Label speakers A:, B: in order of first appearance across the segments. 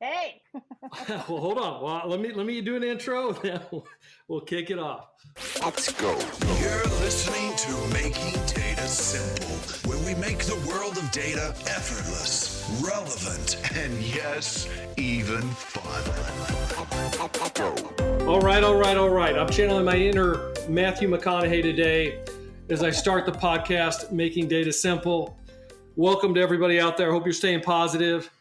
A: Hey.
B: Well, hold on. Well, let me do an intro, then we'll kick it off.
C: Let's go.
D: You're listening to Making Data Simple, where we make the world of data effortless, relevant, and yes, even fun.
B: All right. I'm channeling my inner Matthew McConaughey today as I start the podcast, Making Data Simple. Welcome to everybody out there. I hope you're staying positive.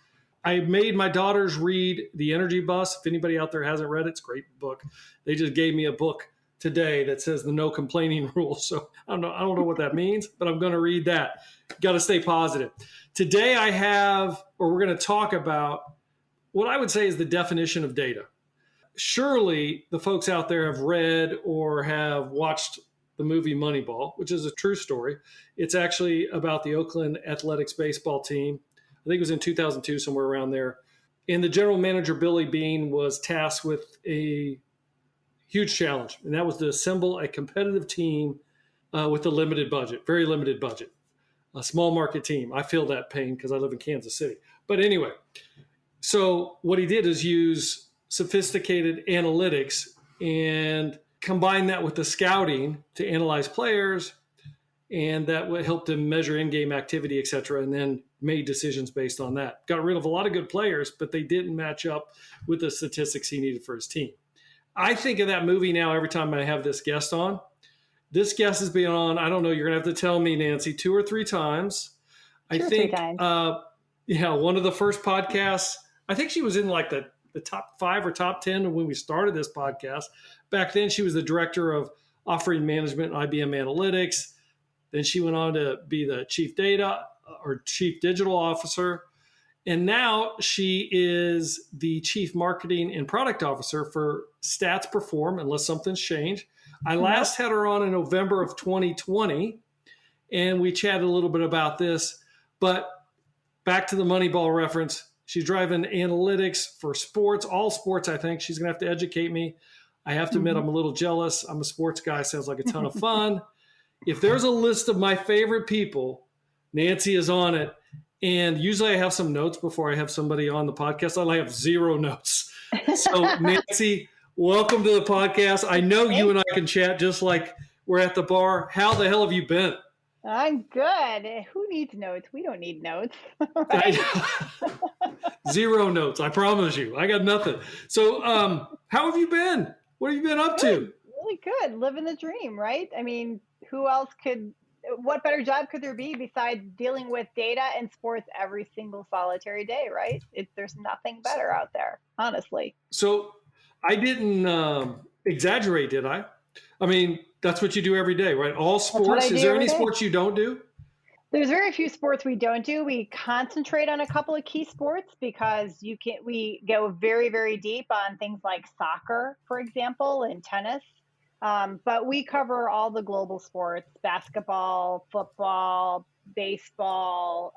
B: I made my daughters read The Energy Bus. If anybody out there hasn't read it, it's a great book. They just gave me a book today that says the no complaining rule. So I don't know what that means, but I'm going to read that. Got to stay positive. Today we're going to talk about what I would say is the definition of data. Surely the folks out there have read or have watched the movie Moneyball, which is a true story. It's actually about the Oakland Athletics baseball team. I think it was in 2002, somewhere around there. And the general manager, Billy Beane, was tasked with a huge challenge, and that was to assemble a competitive team with a limited budget, very limited budget, a small market team. I feel that pain because I live in Kansas City. But anyway, so what he did is use sophisticated analytics and combine that with the scouting to analyze players, and that helped him measure in-game activity, et cetera, and then made decisions based on that. Got rid of a lot of good players, but they didn't match up with the statistics he needed for his team. I think of that movie now every time I have this guest on. This guest has been on, I don't know, you're going to have to tell me, Nancy, 2 or 3 times. I think, one of the first podcasts, I think she was in like the top 5 or top 10 when we started this podcast. Back then, she was the director of offering management at IBM Analytics. Then she went on to be the chief data or chief digital officer. And now she is the chief marketing and product officer for Stats Perform, unless something's changed. I last had her on in November of 2020, and we chatted a little bit about this. But back to the Moneyball reference, she's driving analytics for sports, all sports, I think. She's going to have to educate me. I have to admit, I'm a little jealous. I'm a sports guy. Sounds like a ton of fun. If there's a list of my favorite people, Nancy is on it. And usually I have some notes before I have somebody on the podcast. I have 0 notes. So Nancy, welcome to the podcast. I know you and I can chat just like we're at the bar. How the hell have you been?
A: I'm good. Who needs notes? We don't need notes. Right?
B: 0 notes. I promise you. I got nothing. So how have you been? What have you been up to?
A: Really good. Living the dream, right? I mean, what better job could there be besides dealing with data and sports every single solitary day, right? There's nothing better out there, honestly.
B: So I didn't exaggerate, did I? I mean, that's what you do every day, right? All sports. Is there any sports you don't do?
A: There's very few sports we don't do. We concentrate on a couple of key sports because we go very, very deep on things like soccer, for example, and tennis. But we cover all the global sports: basketball, football, baseball,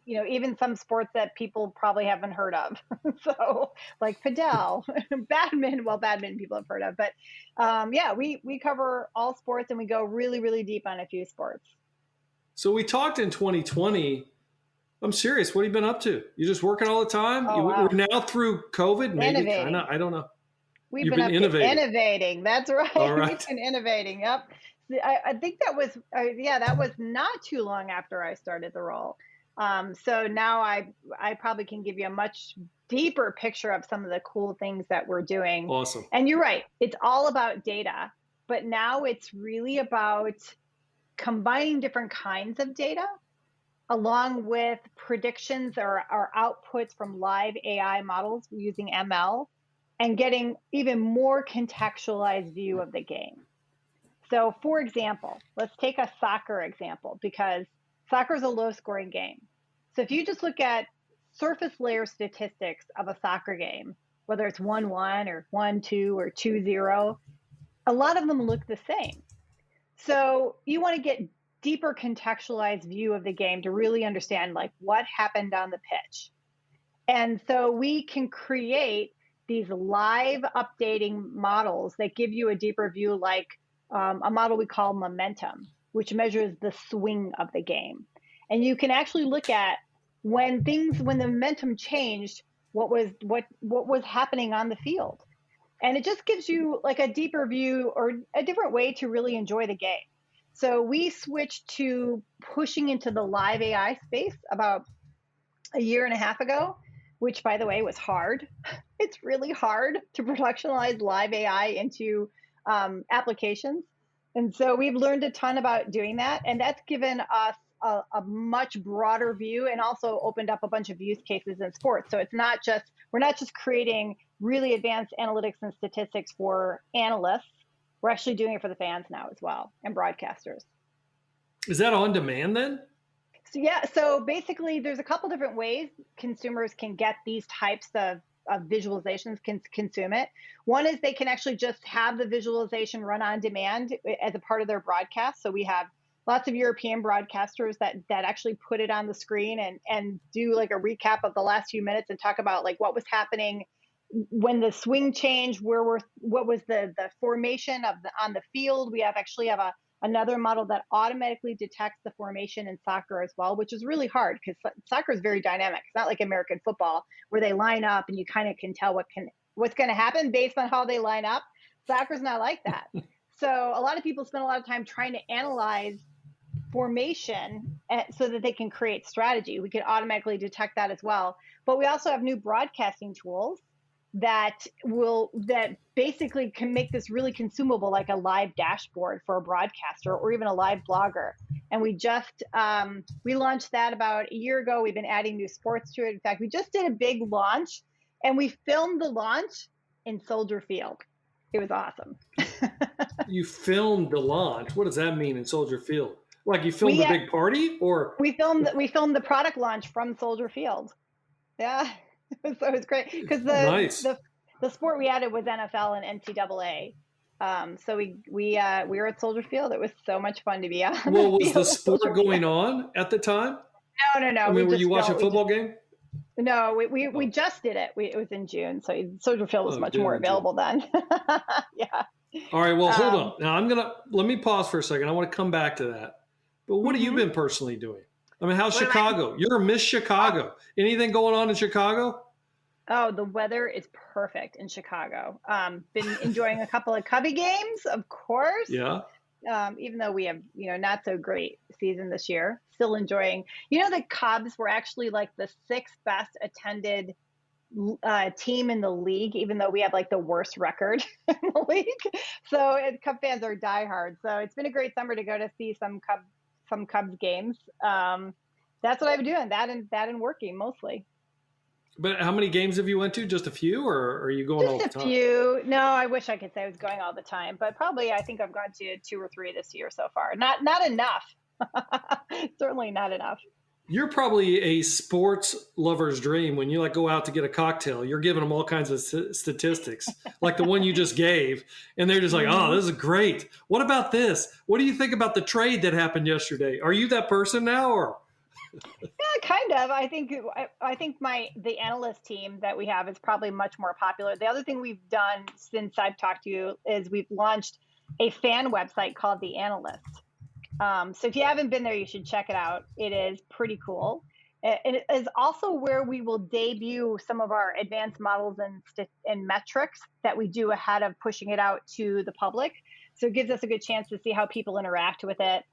A: even some sports that people probably haven't heard of. So like padel, badminton people have heard of. But we cover all sports, and we go really, really deep on a few sports.
B: So we talked in 2020. I'm serious. What have you been up to? You just working all the time?
A: Wow.
B: We're now through COVID, maybe?
A: Innovating.
B: I don't know.
A: We've been innovating. That's right.
B: All right.
A: We've been innovating. Yep. I think that was not too long after I started the role. So now I probably can give you a much deeper picture of some of the cool things that we're doing.
B: Awesome.
A: And you're right. It's all about data, but now it's really about combining different kinds of data along with predictions or outputs from live AI models using ML, and getting even more contextualized view of the game. So for example, let's take a soccer example, because soccer is a low scoring game. So if you just look at surface layer statistics of a soccer game, whether it's 1-1 or 1-2 or 2-0, a lot of them look the same. So you want to get deeper contextualized view of the game to really understand like what happened on the pitch. And so we can create these live updating models that give you a deeper view, like a model we call momentum, which measures the swing of the game. And you can actually look at when the momentum changed, what was happening on the field. And it just gives you like a deeper view or a different way to really enjoy the game. So we switched to pushing into the live AI space about a year and a half ago, which, by the way, was hard. It's really hard to productionalize live AI into applications. And so we've learned a ton about doing that. And that's given us a much broader view and also opened up a bunch of use cases in sports. So we're not just creating really advanced analytics and statistics for analysts. We're actually doing it for the fans now as well, and broadcasters.
B: Is that on demand then?
A: So yeah, so basically there's a couple different ways consumers can get these types of visualizations, can consume it. One is they can actually just have the visualization run on demand as a part of their broadcast. So we have lots of European broadcasters that actually put it on the screen and do like a recap of the last few minutes and talk about like what was happening when the swing changed, what was the formation on the field. We actually have another model that automatically detects the formation in soccer as well, which is really hard because soccer is very dynamic. It's not like American football where they line up and you kind of can tell what's going to happen based on how they line up. Soccer's not like that. So a lot of people spend a lot of time trying to analyze formation so that they can create strategy. We can automatically detect that as well. But we also have new broadcasting tools that basically can make this really consumable, like a live dashboard for a broadcaster or even a live blogger. And we just we launched that about a year ago. We've been adding new sports to it. In fact, we just did a big launch and we filmed the launch in Soldier Field. It was awesome.
B: You filmed the launch. What does that mean in Soldier Field? Like you filmed a big party, or
A: we filmed the product launch from Soldier Field. Yeah. So it was great because the sport we added was NFL and NCAA. So we were at Soldier Field. It was so much fun to be on.
B: Well, was the sport going on at the time?
A: No.
B: I mean, were you watching a football game?
A: No, we just did it. It was in June, so Soldier Field was much more available then. Yeah.
B: All right. Well, hold on. Now let me pause for a second. I want to come back to that. But what have you been personally doing? I mean, how's Chicago? You're Miss Chicago. Anything going on in Chicago?
A: Oh, the weather is perfect in Chicago. Been enjoying a couple of Cubby games, of course.
B: Yeah.
A: Even though we have, not so great season this year, still enjoying. The Cubs were actually like the 6th best attended team in the league, even though we have like the worst record in the league. So Cub fans are diehard. So it's been a great summer to go to see some Cubs games. That's what I've been doing. That and working mostly.
B: But how many games have you went to? Just a few, or are you going all the time?
A: Just a few. No, I wish I could say I was going all the time, but probably I think I've gone to 2 or 3 this year so far. Not enough. Certainly not enough.
B: You're probably a sports lover's dream when you like go out to get a cocktail. You're giving them all kinds of statistics, like the one you just gave, and they're just like, "Oh, this is great. What about this? What do you think about the trade that happened yesterday?" Are you that person now, or?
A: Yeah, kind of. I think the analyst team that we have is probably much more popular. The other thing we've done since I've talked to you is we've launched a fan website called The Analyst. So if you haven't been there, you should check it out. It is pretty cool. It is also where we will debut some of our advanced models and metrics that we do ahead of pushing it out to the public. So it gives us a good chance to see how people interact with it.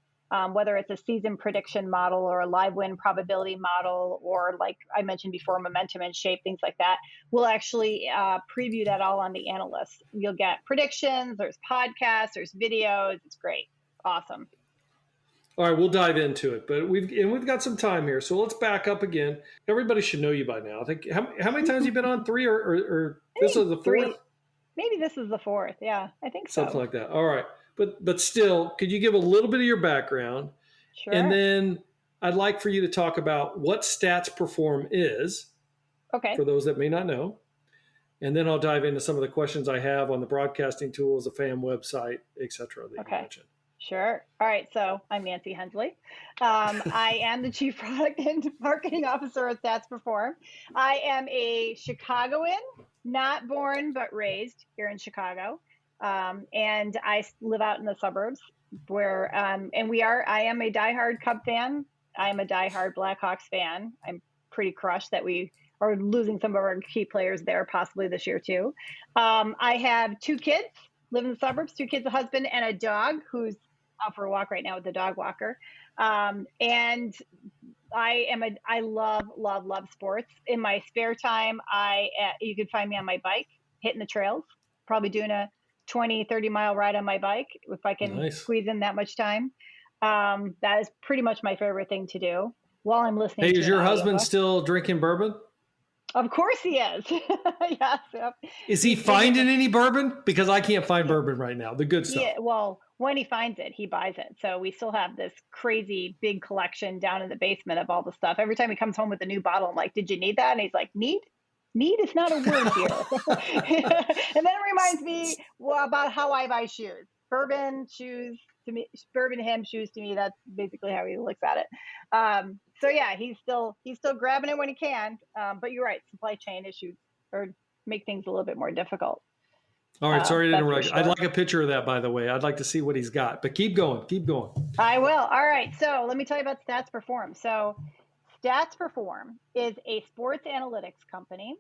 A: Whether it's a season prediction model or a live win probability model, or like I mentioned before, momentum and shape, things like that. We'll actually preview that all on The Analyst. You'll get predictions, there's podcasts, there's videos. It's great. Awesome.
B: All right, we'll dive into it, but we've got some time here, so let's back up again. Everybody should know you by now. I think how many times have you been on? 3 or this is the 4th?
A: 3. Maybe this is the 4th. Yeah, I think so.
B: Something like that. All right. But still, could you give a little bit of your background?
A: Sure.
B: And then I'd like for you to talk about what Stats Perform is.
A: Okay.
B: For those that may not know. And then I'll dive into some of the questions I have on the broadcasting tools, the FAM website, et cetera, that you mentioned.
A: Sure. All right. So I'm Nancy Hensley. I am the Chief Product and Marketing Officer at Stats Perform. I am a Chicagoan, not born but raised here in Chicago. And I live out in the suburbs where, I am a diehard Cub fan. I'm a diehard Blackhawks fan. I'm pretty crushed that we or losing some of our key players there possibly this year too. I have 2 kids, live in the suburbs, 2 kids, a husband, and a dog who's out for a walk right now with the dog walker. And I love sports. In my spare time, you can find me on my bike, hitting the trails, probably doing a 20, 30-mile ride on my bike if I can squeeze in that much time. That is pretty much my favorite thing to do while I'm listening to
B: Hey, is your husband
A: audiobook.
B: still drinking bourbon?
A: Of course he is. Yes. Yep.
B: Is he finding any bourbon? Because I can't find bourbon right now, the good stuff.
A: Yeah, well, when he finds it, he buys it. So we still have this crazy big collection down in the basement of all the stuff. Every time he comes home with a new bottle, I'm like, did you need that? And he's like, need? Need is not a word here. And then it reminds me about how I buy shoes. Bourbon, shoes to me, bourbon, him, shoes to me. That's basically how he looks at it. So yeah, he's still grabbing it when he can. But you're right, supply chain issues or make things a little bit more difficult.
B: All right, sorry to interrupt.
A: Sure.
B: I'd like a picture of that, by the way. I'd like to see what he's got, but keep going.
A: I will. All right, so let me tell you about Stats Perform. So Stats Perform is a sports analytics company,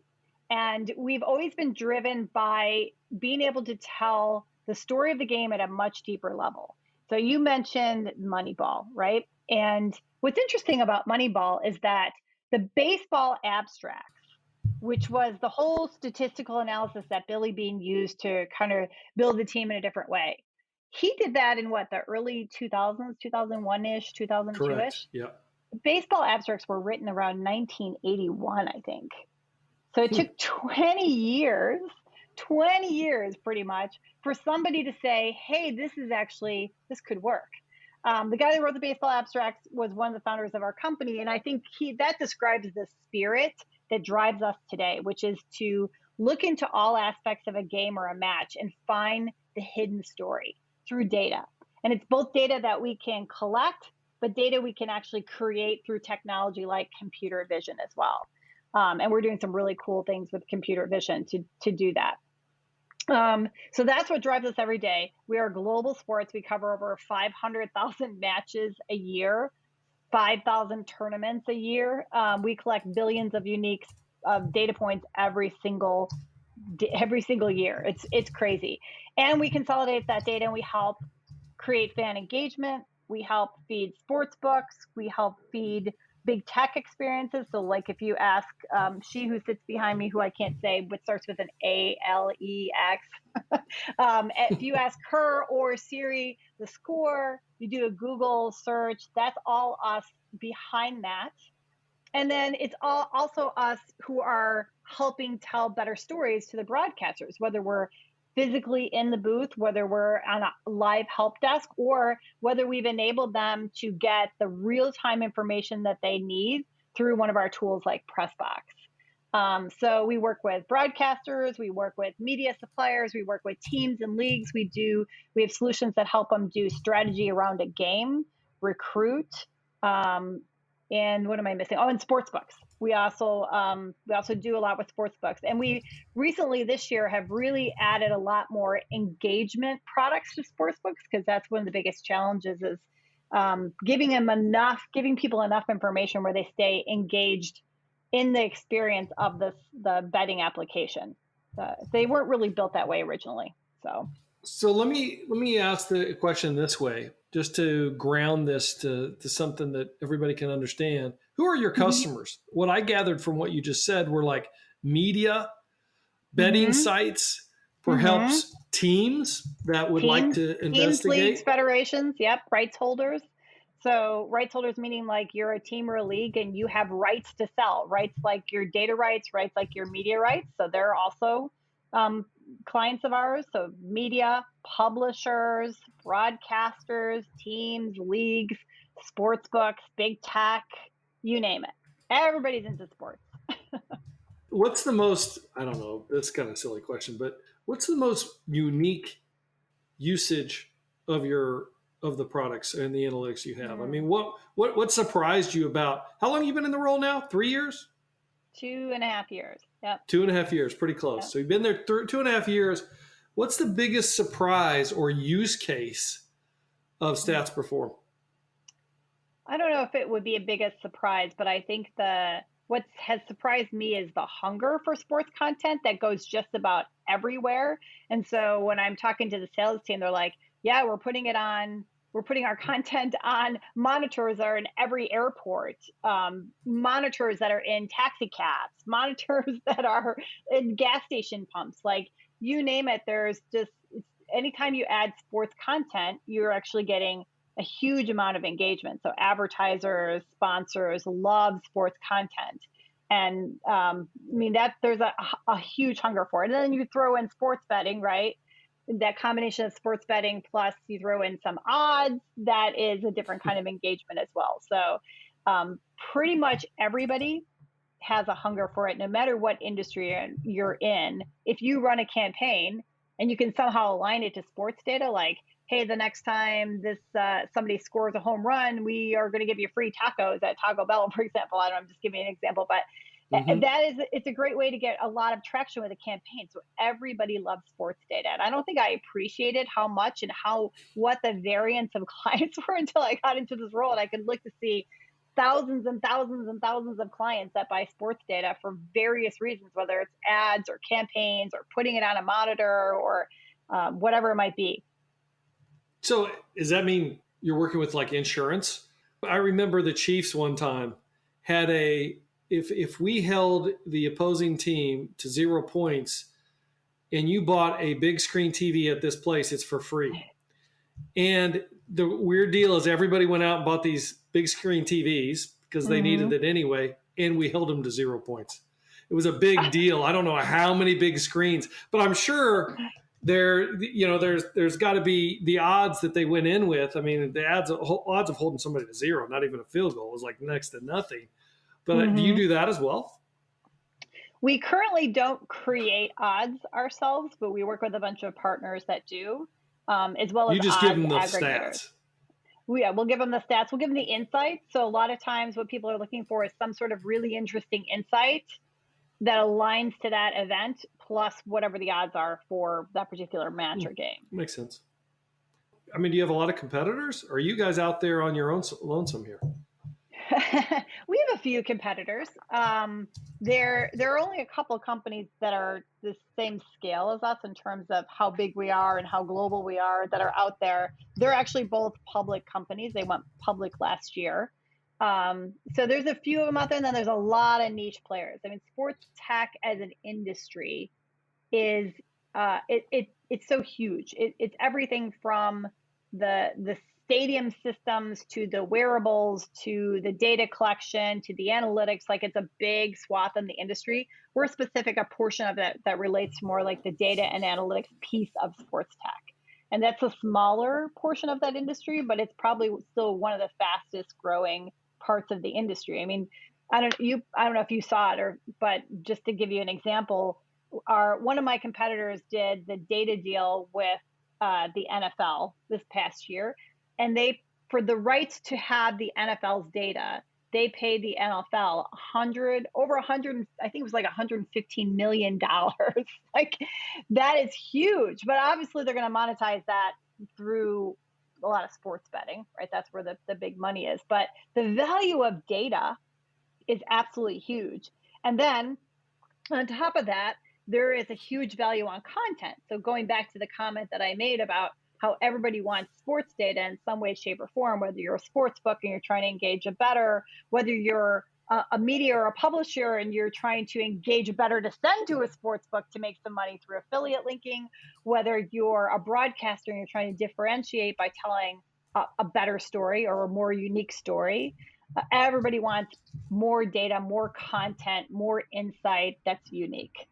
A: and we've always been driven by being able to tell the story of the game at a much deeper level. So you mentioned Moneyball, right? And what's interesting about Moneyball is that the baseball abstracts, which was the whole statistical analysis that Billy Beane used to kind of build the team in a different way. He did that in the early 2000s, 2001-ish, 2002-ish.
B: Correct. Yeah.
A: Baseball abstracts were written around 1981, I think. So it took 20 years pretty much for somebody to say, hey, this could work. The guy that wrote the baseball abstracts was one of the founders of our company. And I think that describes the spirit that drives us today, which is to look into all aspects of a game or a match and find the hidden story through data. And it's both data that we can collect, but data we can actually create through technology like computer vision as well. And we're doing some really cool things with computer vision to do that. So that's what drives us every day. We are global sports. We cover over 500,000 matches a year, 5,000 tournaments a year. We collect billions of unique data points every single year. It's crazy. And we consolidate that data and we help create fan engagement. We help feed sports books. We help feed big tech experiences. So like if you ask she who sits behind me, who I can't say, but starts with an ALEX. If you ask her or Siri the score, you do a Google search, that's all us behind that. And then it's also us who are helping tell better stories to the broadcasters, whether we're physically in the booth, whether we're on a live help desk, or whether we've enabled them to get the real-time information that they need through one of our tools like Pressbox. So we work with broadcasters, we work with media suppliers, we work with teams and leagues. We have solutions that help them do strategy around a game, recruit, and what am I missing? Oh, and sports books. We also do a lot with sports books. And we recently this year have really added a lot more engagement products to sports books, because that's one of the biggest challenges is giving people enough information where they stay engaged in the experience of the betting application. They weren't really built that way originally. So
B: let me ask the question this way, just to ground this to something that everybody can understand. Who are your customers? Mm-hmm. What I gathered from what you just said were like media, betting sites, perhaps teams that would like to investigate.
A: Teams, leagues, federations, yep, rights holders. So rights holders meaning like you're a team or a league and you have rights to sell, rights like your data rights, rights like your media rights. So they're also clients of ours. So media, publishers, broadcasters, teams, leagues, sports books, big tech, you name it. Everybody's into sports.
B: What's the most, I don't know, that's kind of a silly question, but what's the most unique usage of the products and the analytics you have? I mean, what surprised you about, how long have you been in the role now? 3 years?
A: 2.5 years. Yep.
B: 2.5 years, pretty close. Yep. So you've been there 2.5 years. What's the biggest surprise or use case of Stats Perform?
A: I don't know if it would be a biggest surprise, but I think the what has surprised me is the hunger for sports content that goes just about everywhere. And so when I'm talking to the sales team, they're like, yeah, we're putting our content on monitors that are in every airport, monitors that are in taxi cabs, monitors that are in gas station pumps, like you name it. There's just, anytime you add sports content, you're actually getting a huge amount of engagement. So advertisers, sponsors love sports content. And I mean, that there's a huge hunger for it. And then you throw in sports betting, right? That combination of sports betting plus you throw in some odds, that is a different kind of engagement as well. So pretty much everybody has a hunger for it, no matter what industry you're in. If you run a campaign and you can somehow align it to sports data, like, hey, the next time this somebody scores a home run, we are going to give you free tacos at Taco Bell, for example. I don't know, I'm just giving an example, but it's a great way to get a lot of traction with a campaign. So everybody loves sports data. And I don't think I appreciated how much and what the variance of clients were until I got into this role. And I could look to see thousands and thousands and thousands of clients that buy sports data for various reasons, whether it's ads or campaigns or putting it on a monitor or whatever it might be.
B: So does that mean you're working with like insurance? I remember the Chiefs one time had if we held the opposing team to 0 points and you bought a big screen TV at this place, it's for free. And the weird deal is everybody went out and bought these big screen TVs because they needed it anyway, and we held them to 0 points. It was a big deal. I don't know how many big screens, but I'm sure there's got to be the odds that they went in with. I mean, the odds of holding somebody to 0, not even a field goal, was like next to nothing. But do you do that as well?
A: We currently don't create odds ourselves, but we work with a bunch of partners that do, as well as
B: you just
A: odds
B: give them the
A: aggregators.
B: stats.
A: We'll give them the stats. We'll give them the insights. So a lot of times what people are looking for is some sort of really interesting insight that aligns to that event, plus whatever the odds are for that particular match or game. Makes
B: sense. I mean, do you have a lot of competitors? Or are you guys out there on your own lonesome here?
A: We have a few competitors. There are only a couple of companies that are the same scale as us in terms of how big we are and how global we are that are out there. They're actually both public companies. They went public last year. So there's a few of them out there, and then there's a lot of niche players. I mean, sports tech as an industry is it's so huge. It's everything from the stadium systems to the wearables to the data collection to the analytics. Like, it's a big swath in the industry. We're specific a portion of that relates more like the data and analytics piece of sports tech. And that's a smaller portion of that industry, but it's probably still one of the fastest growing parts of the industry. I mean, I don't know if you saw it, but just to give you an example, one of my competitors did the data deal with the NFL this past year. And for the rights to have the NFL's data, they paid the NFL over 100, I think it was like $115 million. Like, that is huge. But obviously they're going to monetize that through a lot of sports betting, right? That's where the big money is. But the value of data is absolutely huge. And then on top of that, there is a huge value on content. So going back to the comment that I made about how everybody wants sports data in some way, shape, or form, whether you're a sports book and you're trying to engage a bettor, whether you're a media or a publisher and you're trying to engage a bettor to send to a sports book to make some money through affiliate linking, whether you're a broadcaster and you're trying to differentiate by telling a better story or a more unique story. Everybody wants more data, more content, more insight that's unique.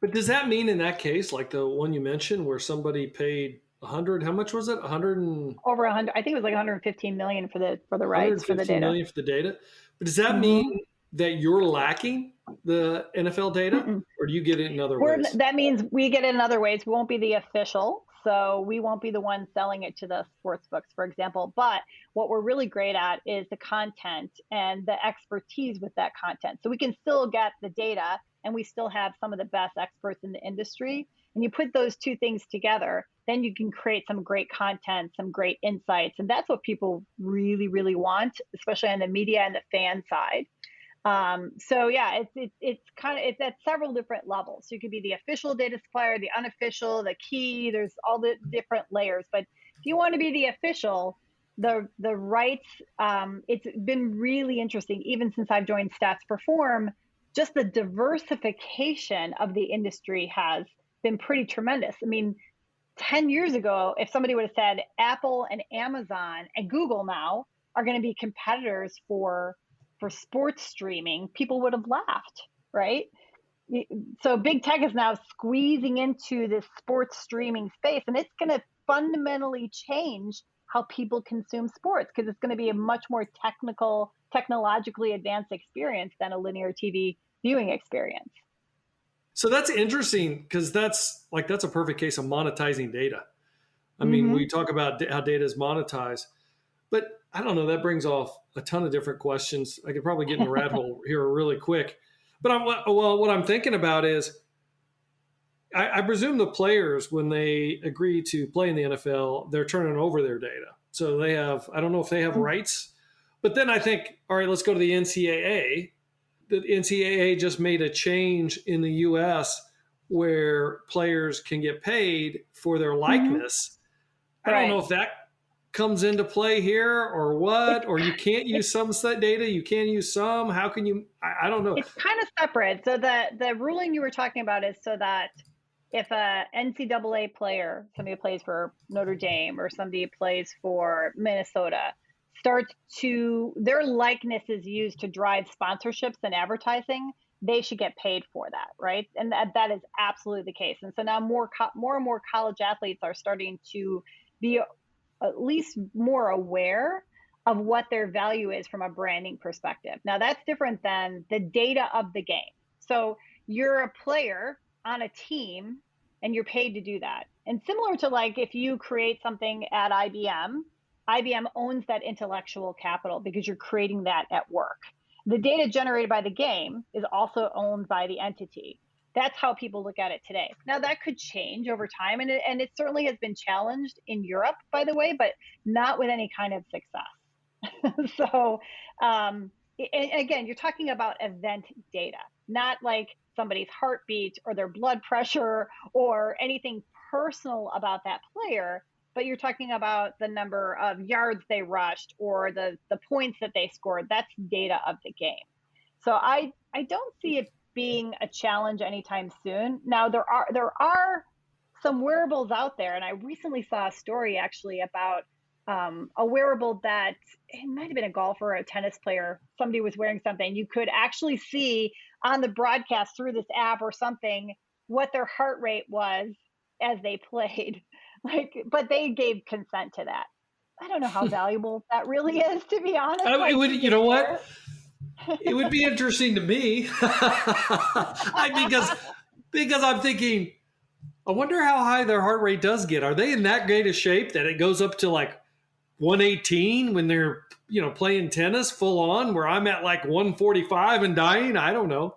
B: But does that mean in that case, like the one you mentioned where somebody paid 100, how much was it?
A: Over 100. I think it was like 115 million for the rights for the data.
B: 115 million for the data. But does that mean that you're lacking the NFL data, or do you get it in other ways?
A: That means we get it in other ways. We won't be the official, so we won't be the one selling it to the sports books, for example. But what we're really great at is the content and the expertise with that content. So we can still get the data, and we still have some of the best experts in the industry. And you put those two things together, then you can create some great content, some great insights. And that's what people really, really want, especially on the media and the fan side. So yeah, it's at several different levels. So you could be the official data supplier, the unofficial, the key. There's all the different layers. But if you want to be the official, the rights. It's been really interesting, even since I've joined Stats Perform. Just the diversification of the industry has been pretty tremendous. I mean, 10 years ago, if somebody would have said Apple and Amazon and Google now are going to be competitors for sports streaming, people would have laughed, right? So big tech is now squeezing into this sports streaming space, and it's going to fundamentally change how people consume sports, because it's going to be a much more technologically advanced experience than a linear TV viewing experience.
B: So that's interesting, because that's a perfect case of monetizing data. I mean, we talk about how data is monetized, but I don't know, that brings off a ton of different questions. I could probably get in the rat hole here really quick. But what I'm thinking about is, I presume the players, when they agree to play in the NFL, they're turning over their data. So they have, I don't know if they have rights, but then I think, all right, let's go to the NCAA. The NCAA just made a change in the US where players can get paid for their likeness. I don't know if that comes into play here or what, or you can't use some set data, you can use some. How can you? I don't know.
A: It's kind of separate. So the ruling you were talking about is so that if a NCAA player, somebody who plays for Notre Dame or somebody who plays for Minnesota, their likeness is used to drive sponsorships and advertising, they should get paid for that, right? And that is absolutely the case. And so now more and more college athletes are starting to be at least more aware of what their value is from a branding perspective. Now that's different than the data of the game. So you're a player on a team and you're paid to do that. And similar to like if you create something at IBM owns that intellectual capital because you're creating that at work. The data generated by the game is also owned by the entity. That's how people look at it today. Now that could change over time, and it certainly has been challenged in Europe, by the way, but not with any kind of success. So again, you're talking about event data, not like somebody's heartbeat or their blood pressure or anything personal about that player, but you're talking about the number of yards they rushed or the points that they scored. That's data of the game. So I don't see it being a challenge anytime soon. Now there are some wearables out there, and I recently saw a story actually about a wearable that it might have been a golfer or a tennis player. Somebody was wearing something. You could actually see on the broadcast through this app or something what their heart rate was as they played. But they gave consent to that. I don't know how valuable that really is, to be honest.
B: It would, you know what? It would be interesting to me because I'm thinking, I wonder how high their heart rate does get. Are they in that great a shape that it goes up to like 118 when they're, playing tennis full on, where I'm at like 145 and dying? I don't know.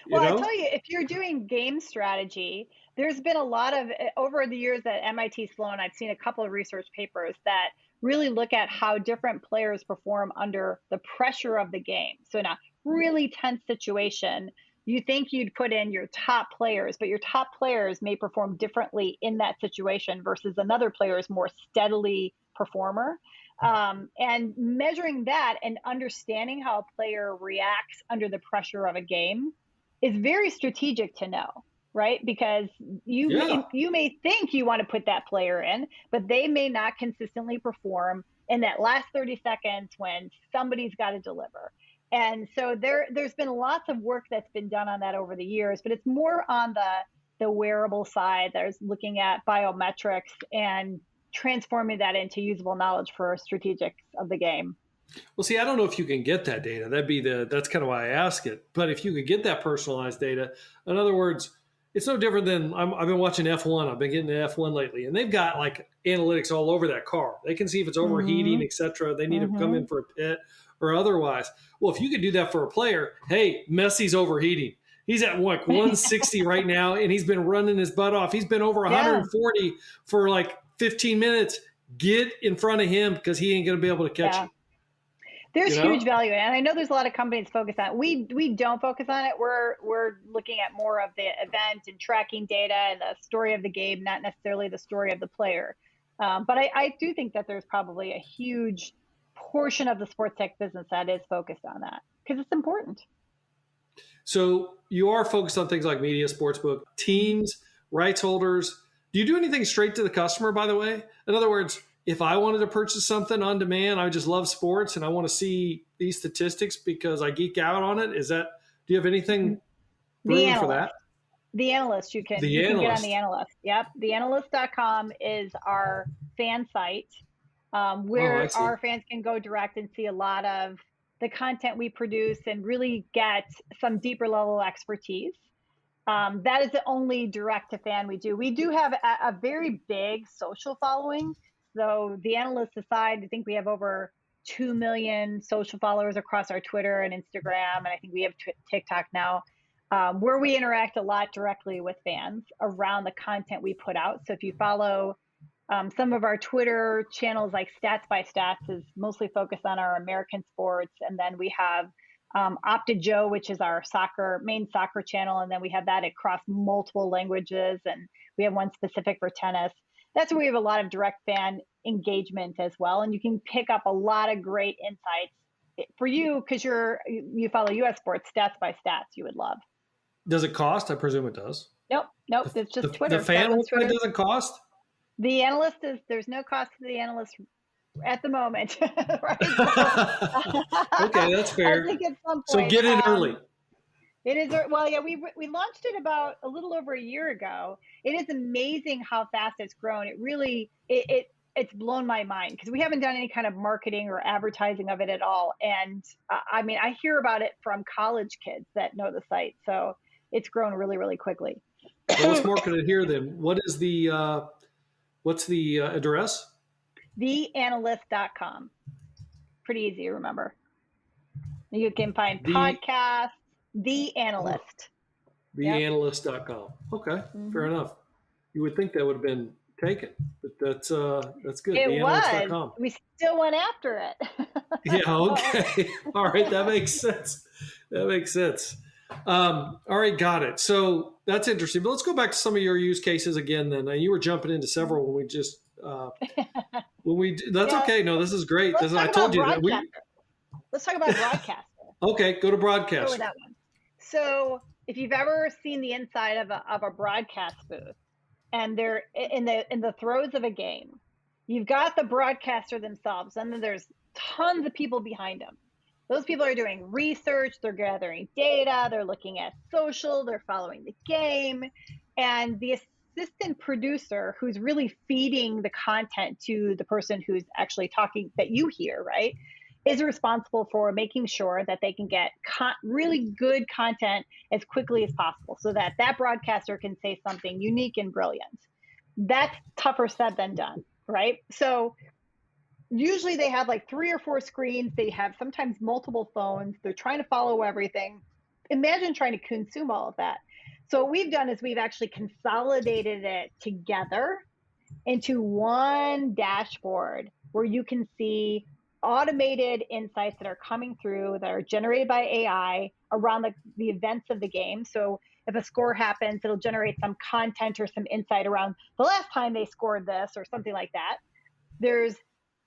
A: Well, I tell you, if you're doing game strategy, there's been a lot of, over the years at MIT Sloan, I've seen a couple of research papers that really look at how different players perform under the pressure of the game. So in a really tense situation, you think you'd put in your top players, but your top players may perform differently in that situation versus another player's more steadily performer. And measuring that and understanding how a player reacts under the pressure of a game is very strategic to know, right? Because you may think you want to put that player in, but they may not consistently perform in that last 30 seconds when somebody's got to deliver. And so there's been lots of work that's been done on that over the years, but it's more on the wearable side. There's looking at biometrics and transforming that into usable knowledge for strategics of the game.
B: Well, see, I don't know if you can get that data. That's kind of why I ask it. But if you could get that personalized data, in other words, it's no different than I've been watching F1. I've been getting to F1 lately, and they've got like analytics all over that car. They can see if it's overheating, et cetera. They need to come in for a pit or otherwise. Well, if you could do that for a player, hey, Messi's overheating. He's at like 160 right now, and he's been running his butt off. He's been over 140 for like 15 minutes. Get in front of him because he ain't going to be able to catch you.
A: There's
B: You know?
A: huge value, and I know there's a lot of companies focus on it. We don't focus on it. We're looking at more of the event and tracking data and the story of the game, not necessarily the story of the player. But I do think that there's probably a huge portion of the sports tech business that is focused on that because it's important.
B: So you are focused on things like media, sportsbook, teams, rights holders. Do you do anything straight to the customer, by the way? In other words, if I wanted to purchase something on demand, I just love sports and I want to see these statistics because I geek out on it. Do you have anything brewing for that?
A: The Analyst, you can get on the Analyst. Yep. Theanalyst.com is our fan site where our fans can go direct and see a lot of the content we produce and really get some deeper level expertise. That is the only direct to fan we do. We do have a very big social following. So the Analyst aside, I think we have over 2 million social followers across our Twitter and Instagram. And I think we have TikTok now, where we interact a lot directly with fans around the content we put out. So if you follow some of our Twitter channels, like Stats by Stats is mostly focused on our American sports. And then we have Opta Joe, which is our main soccer channel. And then we have that across multiple languages. And we have one specific for tennis. That's where we have a lot of direct fan engagement as well. And you can pick up a lot of great insights for you because you follow US sports. Stats by Stats you would love.
B: Does it cost? I presume it does.
A: Nope. It's just Twitter.
B: The fan website doesn't cost?
A: The Analyst there's no cost to the Analyst at the moment. Right?
B: Okay, that's fair.
A: I think at some point,
B: so get in early.
A: It is, well, yeah, we launched it about a little over a year ago. It is amazing how fast it's grown. It really, it's blown my mind because we haven't done any kind of marketing or advertising of it at all. And I mean, I hear about it from college kids that know the site. So it's grown really, really quickly.
B: Well, let's market it here then. What's the address?
A: Theanalyst.com. Pretty easy to remember. You can find podcasts. The Analyst.
B: Theanalyst.com. Okay, fair enough. You would think that would have been taken, but that's good.
A: It was. We still went after it.
B: Yeah. Okay. All right. That makes sense. All right. Got it. So that's interesting. But let's go back to some of your use cases again. Then you were jumping into several when we just That's okay. No, this is great. I told you that
A: Let's talk about broadcaster.
B: Okay. Go to broadcaster.
A: Go with that one. So if you've ever seen the inside of a broadcast booth and they're in the throes of a game, you've got the broadcaster themselves and then there's tons of people behind them. Those people are doing research, they're gathering data, they're looking at social, they're following the game. And the assistant producer who's really feeding the content to the person who's actually talking that you hear, right, is responsible for making sure that they can get really good content as quickly as possible so that broadcaster can say something unique and brilliant. That's tougher said than done, right? So usually they have like 3 or 4 screens. They have sometimes multiple phones. They're trying to follow everything. Imagine trying to consume all of that. So what we've done is we've actually consolidated it together into one dashboard where you can see automated insights that are coming through that are generated by AI around the events of the game. So if a score happens, it'll generate some content or some insight around the last time they scored this or something like that. There's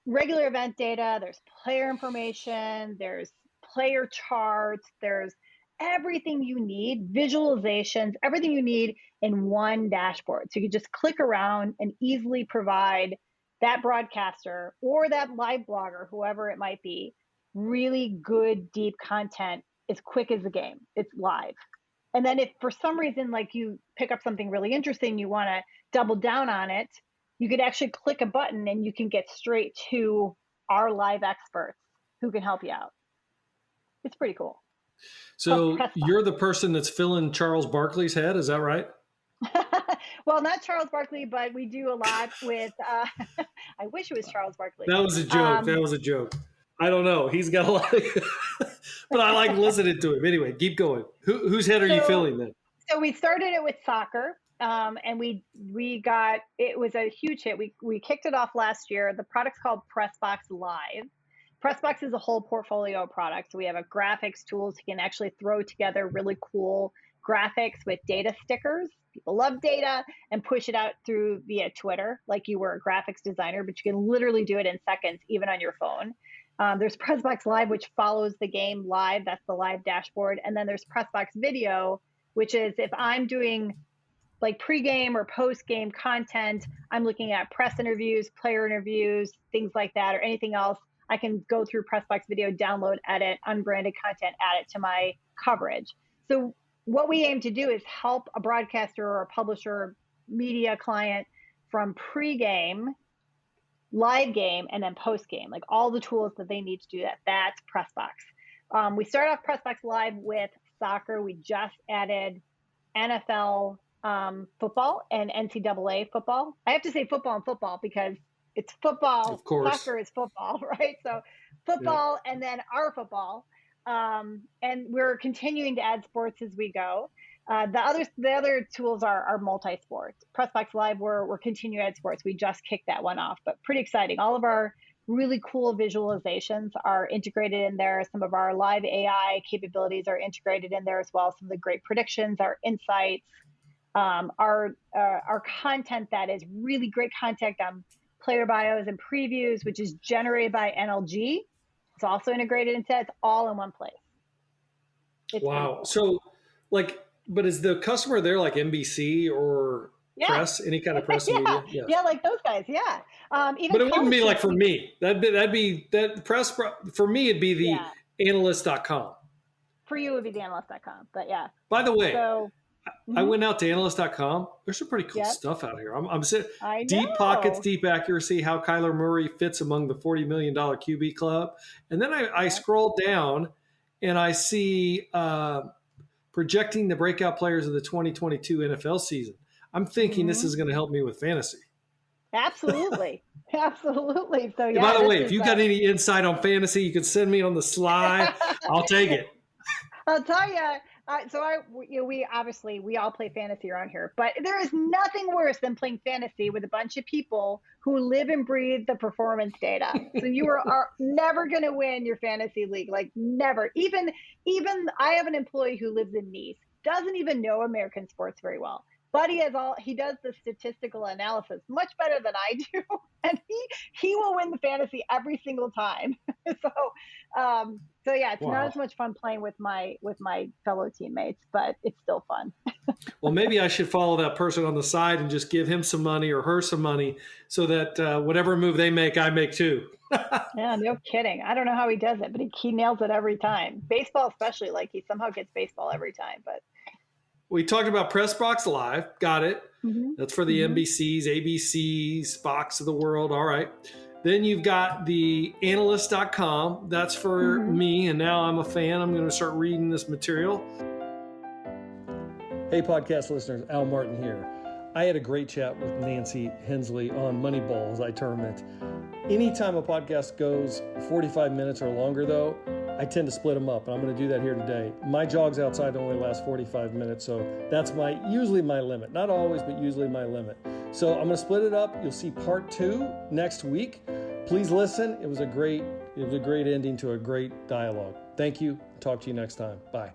A: regular event data, there's player information, there's player charts, there's everything you need, visualizations, everything you need in one dashboard. So you just click around and easily provide that broadcaster or that live blogger, whoever it might be, really good, deep content as quick as the game. It's live. And then if for some reason, like you pick up something really interesting, you want to double down on it, you could actually click a button and you can get straight to our live experts who can help you out. It's pretty cool.
B: So you're the person that's filling Charles Barkley's head, is that right?
A: Well, not Charles Barkley, but we do a lot with, I wish it was Charles Barkley.
B: That was a joke. I don't know. He's got a lot of, but I like listening to him. Anyway, keep going. Whose head are you filling then?
A: So we started it with soccer. And it was a huge hit. We kicked it off last year. The product's called Pressbox Live. Pressbox is a whole portfolio of products. So we have a graphics tools. You can actually throw together really cool graphics with data stickers. People love data, and push it out through via Twitter like you were a graphics designer, but you can literally do it in seconds, even on your phone. There's Pressbox Live, which follows the game live. That's the live dashboard. And then there's Pressbox Video, which is if I'm doing like pregame or postgame content, I'm looking at press interviews, player interviews, things like that, or anything else. I can go through Pressbox Video, download, edit, unbranded content, add it to my coverage. So what we aim to do is help a broadcaster or a publisher or media client from pregame, live game, and then postgame, like all the tools that they need to do that. That's Pressbox. We start off Pressbox Live with soccer. We just added NFL football and NCAA football. I have to say football and football because it's football.
B: Of course.
A: Soccer is football, right? So football, yeah. And then our football. And we're continuing to add sports as we go. The other tools are multi-sport. Pressbox Live, we're continuing to add sports. We just kicked that one off, but pretty exciting. All of our really cool visualizations are integrated in there. Some of our live AI capabilities are integrated in there as well. Some of the great predictions, our insights, our content that is really great content on player bios and previews, which is generated by NLG. It's also integrated into it. It's all in one place. It's
B: wow.
A: cool.
B: So but is the customer there like NBC or press, any kind of press and media?
A: Yes. Yeah, like those guys. Yeah.
B: But it wouldn't be like for me. That'd be that press for me. It'd be the analyst.com.
A: For you, it would be the analyst.com. But yeah.
B: By the way, I went out to analyst.com. There's some pretty cool stuff out here. I'm sitting deep pockets, deep accuracy, how Kyler Murray fits among the $40 million QB club. And then I scroll down and I see projecting the breakout players of the 2022 NFL season. I'm thinking this is going to help me with fantasy.
A: Absolutely. Absolutely. So
B: yeah. By the way, if you got any insight on fantasy, you can send me on the slide. I'll take it.
A: I'll tell you. We all play fantasy around here, but there is nothing worse than playing fantasy with a bunch of people who live and breathe the performance data. So you are never going to win your fantasy league, like never. Even I have an employee who lives in Nice, doesn't even know American sports very well, but he does the statistical analysis much better than I do, and he will win the fantasy every single time. So yeah, it's not as much fun playing with my fellow teammates, but it's still fun.
B: Well, maybe I should follow that person on the side and just give him some money or her some money so that whatever move they make, I make too.
A: Yeah, no kidding. I don't know how he does it, but he nails it every time. Baseball especially, like he somehow gets baseball every time. But
B: we talked about Pressbox Live. Got it.
A: Mm-hmm.
B: That's for the NBCs, ABCs, Fox of the world. All right. Then you've got the Analyst.com. That's for me, and now I'm a fan. I'm going to start reading this material. Hey, podcast listeners, Al Martin here. I had a great chat with Nancy Hensley on Moneyball, as I term it. Anytime a podcast goes 45 minutes or longer, though, I tend to split them up, and I'm going to do that here today. My jogs outside only last 45 minutes, so that's usually my limit. Not always, but usually my limit. So I'm going to split it up. You'll see part 2 next week. Please listen. It was a great ending to a great dialogue. Thank you. Talk to you next time. Bye.